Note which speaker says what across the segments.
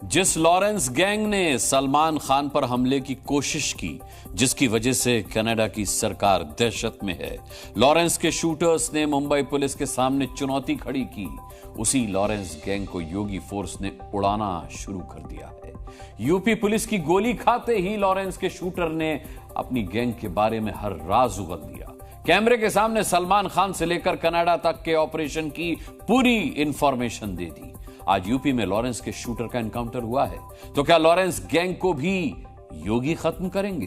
Speaker 1: जिस Lawrence gang ने सलमान खान पर हमले की कोशिश की, जिसकी वजह से कनाडा की सरकार दहशत में है, लॉरेंस के शूटर्स ने मुंबई पुलिस के सामने चुनौती खड़ी की, उसी लॉरेंस गैंग को योगी फोर्स ने उड़ाना शुरू कर दिया है। यूपी पुलिस की गोली खाते ही लॉरेंस के शूटर ने अपनी गैंग के बारे में हर राज उगल दिया। कैमरे के सामने सलमान खान से लेकर कनाडा तक के ऑपरेशन की पूरी इंफॉर्मेशन दे दी। आज यूपी में लॉरेंस के शूटर का एनकाउंटर हुआ है, तो क्या लॉरेंस गैंग को भी योगी खत्म करेंगे?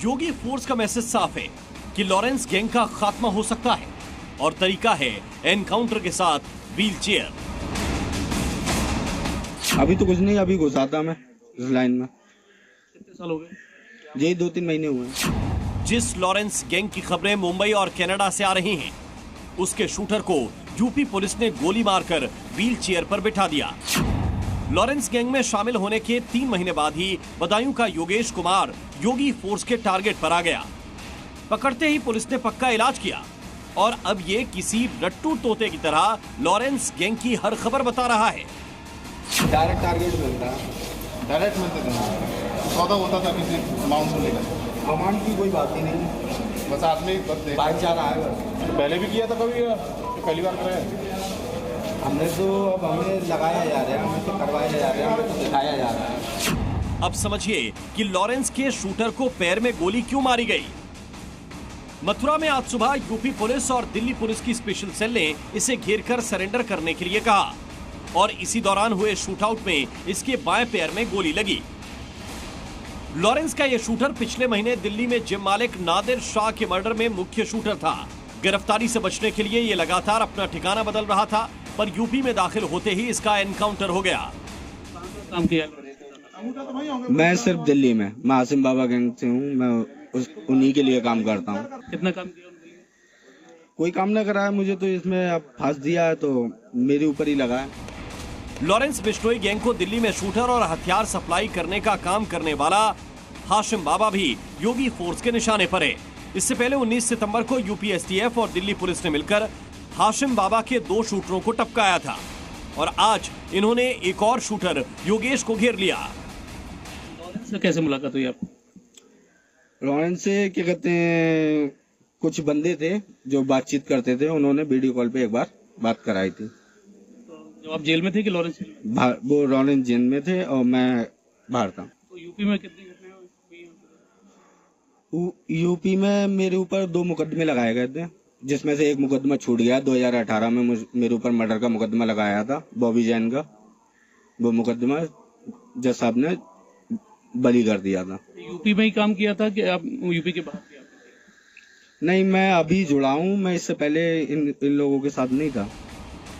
Speaker 2: योगी फोर्स का मैसेज साफ है कि लॉरेंस गैंग का खात्मा हो सकता है और तरीका है एनकाउंटर के साथ व्हील चेयर।
Speaker 3: अभी तो कुछ नहीं, अभी घुसा था मैं इस लाइन में।
Speaker 2: कितने साल हो गए?
Speaker 3: यही 2-3 महीने हुए।
Speaker 2: जिस लॉरेंस गैंग की खबरें मुंबई और कनाडा से आ रही हैं, उसके शूटर को यूपी पुलिस ने गोली मारकर व्हील चेयर पर बिठा दिया। लॉरेंस गैंग में शामिल होने के 3 महीने बाद ही बदायूं का योगेश कुमार योगी फोर्स के टारगेट पर आ गया। पकड़ते ही पुलिस ने पक्का इलाज किया और अब ये किसी रट्टू तोते की तरह लॉरेंस गैंग की हर खबर बता रहा है।
Speaker 3: डायरेक्ट टारगेट मिलता है,
Speaker 4: डायरेक्ट मिलते थे, सौदा होता था किसी अमाउंट को लेकर।
Speaker 3: अमाउंट की कोई बात ही नहीं,
Speaker 4: बस आदमी बस
Speaker 3: भाईचारा है बस।
Speaker 4: पहले भी किया था कभी, पहली बार कराया?
Speaker 3: हमने तो अब हमें लगाया जा रहा है, हमें तो करवाया जा रहा है, हमें तो दिखाया जा रहा है।
Speaker 2: अब समझिए कि लॉरेंस के शूटर को पैर में गोली क्यों मारी गई। मथुरा में आज सुबह यूपी पुलिस और दिल्ली पुलिस की स्पेशल सेल ने इसे घेरकर सरेंडर करने के लिए कहा और इसी दौरान हुए शूटआउट में इसके बाएं पैर में गोली लगी। लॉरेंस का यह शूटर पिछले महीने दिल्ली में जिम मालिक नादिर शाह के मर्डर में मुख्य शूटर था। गिरफ्तारी से बचने के लिए यह लगातार अपना ठिकाना बदल रहा था, पर यूपी में दाखिल होते ही इसका एनकाउंटर हो गया।
Speaker 5: काम किया?
Speaker 3: मैं सिर्फ दिल्ली में, मैं आसिम बाबा गैंग से हूँ, मैं उन्हीं के लिए काम करता हूँ।
Speaker 5: कितना काम किया?
Speaker 3: कोई काम न करा है मुझे, तो इसमें अब फांस दिया है तो मेरे ऊपर ही लगा है।
Speaker 2: लॉरेंस बिश्नोई गैंग को दिल्ली में शूटर और हथियार सप्लाई करने का काम करने वाला हाशिम बाबा भी योगी फोर्स के निशाने पर है। इससे पहले 19 सितंबर को यूपी एसटीएफ और दिल्ली पुलिस ने मिलकर हाशिम बाबा के 2 शूटरों को टपकाया था और आज इन्होंने एक और शूटर योगेश को घेर लिया।
Speaker 5: लॉरेंस से कैसे मुलाकात हुई आपको?
Speaker 3: लॉरेंस से क्या कहते हैं, कुछ बंदे थे जो बातचीत करते थे, उन्होंने वीडियो कॉल पे एक बार बात कराई थी।
Speaker 5: तो आप जेल में थे कि लॉरेंस?
Speaker 3: वो लॉरेंस जेल में थे और मैं बाहर था।
Speaker 5: तो यूपी में कितनी घटनाएं हुई?
Speaker 3: यूपी में मेरे ऊपर 2 मुकदमे लगाए गए थे, जिसमें से एक मुकदमा छूट गया। 2018 में मेरे ऊपर मर्डर का मुकदमा लगाया था, बॉबी जैन का। वो मुकदमा जज साहब ने बरी कर दिया था।
Speaker 5: यूपी में ही काम किया था कि आप यूपी के बाहर किया?
Speaker 3: नहीं, मैं अभी जुड़ा हूँ, मैं इससे पहले इन लोगों के साथ नहीं था।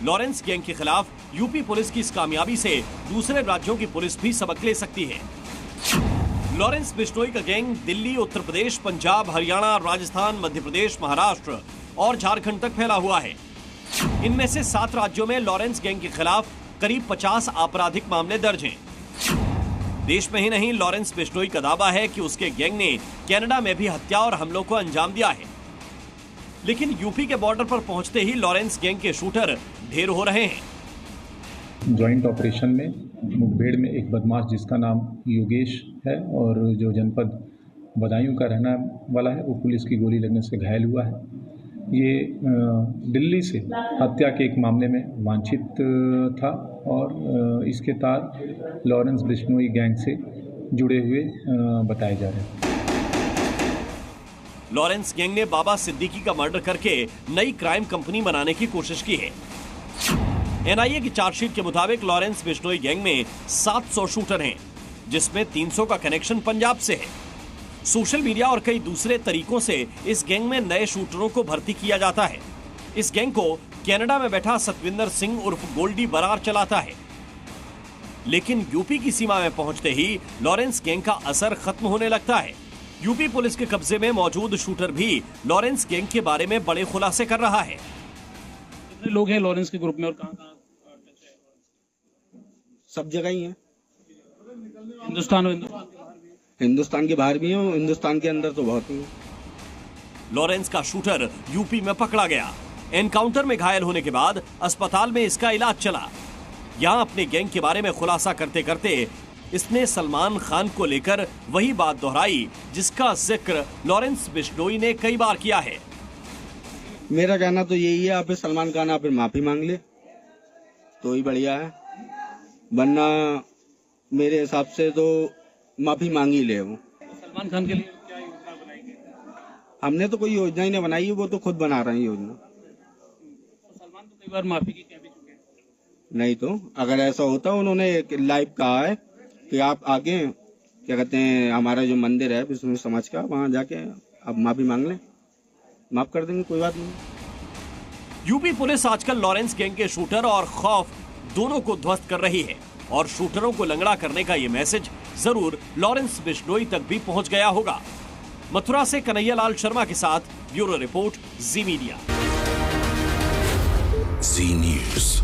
Speaker 2: लॉरेंस गैंग के खिलाफ यूपी पुलिस की इस कामयाबी से दूसरे राज्यों की पुलिस भी सबक ले सकती है। लॉरेंस बिश्नोई का गैंग दिल्ली, उत्तर प्रदेश, पंजाब, हरियाणा, राजस्थान, मध्य प्रदेश, महाराष्ट्र और झारखंड तक फैला हुआ है। इनमें से 7 राज्यों में लॉरेंस गैंग के खिलाफ करीब 50 आपराधिक मामले दर्ज हैं। देश में ही नहीं, लॉरेंस बिश्नोई का दावा है कि उसके गैंग ने कनाडा में भी हत्या और हमलों को अंजाम दिया है। लेकिन यूपी के बॉर्डर पर पहुंचते ही लॉरेंस गैंग के शूटर ढेर हो रहे हैं।
Speaker 6: जॉइंट ऑपरेशन में मुठभेड़ में एक बदमाश जिसका नाम योगेश है और जो जनपद बदायूं का रहने वाला है, वो पुलिस की गोली लगने से घायल हुआ है। ये दिल्ली से हत्या के एक मामले में वांछित था और इसके तार लॉरेंस बिश्नोई गैंग से जुड़े हुए बताए जा रहे हैं।
Speaker 2: लॉरेंस गैंग ने बाबा सिद्दीकी का मर्डर करके नई क्राइम कंपनी बनाने की कोशिश की है। एनआईए की चार्जशीट के मुताबिक लॉरेंस बिश्नोई गैंग में 700 शूटर हैं, जिसमें 300 का कनेक्शन पंजाब से है। सोशल मीडिया और कई दूसरे तरीकों से इस गैंग में नए शूटरों को भर्ती किया जाता है। इस गैंग को कनाडा में बैठा सतविंदर सिंह उर्फ गोल्डी बरार चलाता है। लेकिन यूपी की सीमा में पहुंचते ही लॉरेंस गैंग का असर खत्म होने लगता है। यूपी पुलिस के कब्जे में मौजूद शूटर भी लॉरेंस गैंग के बारे में बड़े खुलासे कर रहा है।
Speaker 5: कितने लोग हैं लॉरेंस के ग्रुप में और कहां-कहां?
Speaker 3: सब जगह ही है,
Speaker 5: हिंदुस्तान
Speaker 3: के बाहर भी है, हिंदुस्तान के अंदर तो बहुत ही है।
Speaker 2: लॉरेंस का शूटर यूपी में पकड़ा गया। एनकाउंटर में घायल होने के बाद अस्पताल में इसका इलाज चला। यहां अपने गैंग के बारे में खुलासा करते करते इसने सलमान खान को लेकर वही बात दोहराई जिसका जिक्र लॉरेंस बिश्नोई ने कई बार किया है।
Speaker 3: मेरा कहना तो यही है, आप सलमान खान आप माफी मांग ले तो ही बढ़िया है, वरना मेरे हिसाब से तो माफी मांग ही ले। वो
Speaker 5: सलमान खान के लिए क्या योजना बनाएंगे?
Speaker 3: हमने तो कोई योजना ही नहीं बनाई है, वो तो खुद बना रहे हैं योजना।
Speaker 5: तो सलमान तो कई बार माफी की कह भी चुके हैं।
Speaker 3: नहीं तो अगर ऐसा होता, उन्होंने लाइव कहा है कि आप आगे क्या कहते हैं, हमारा जो मंदिर है विष्णु समाज का, वहां जाके आप माफी मांग लें, माफ कर देंगे, कोई बात नहीं।
Speaker 2: यूपी पुलिस आजकल लॉरेंस गैंग के शूटर और खौफ दोनों को ध्वस्त कर रही है और शूटरों को लंगड़ा करने का ये मैसेज जरूर लॉरेंस बिश्नोई तक भी पहुंच गया होगा। मथुरा से कन्हैया लाल शर्मा के साथ ब्यूरो रिपोर्ट, जी मीडिया।
Speaker 7: जी न्यूज़।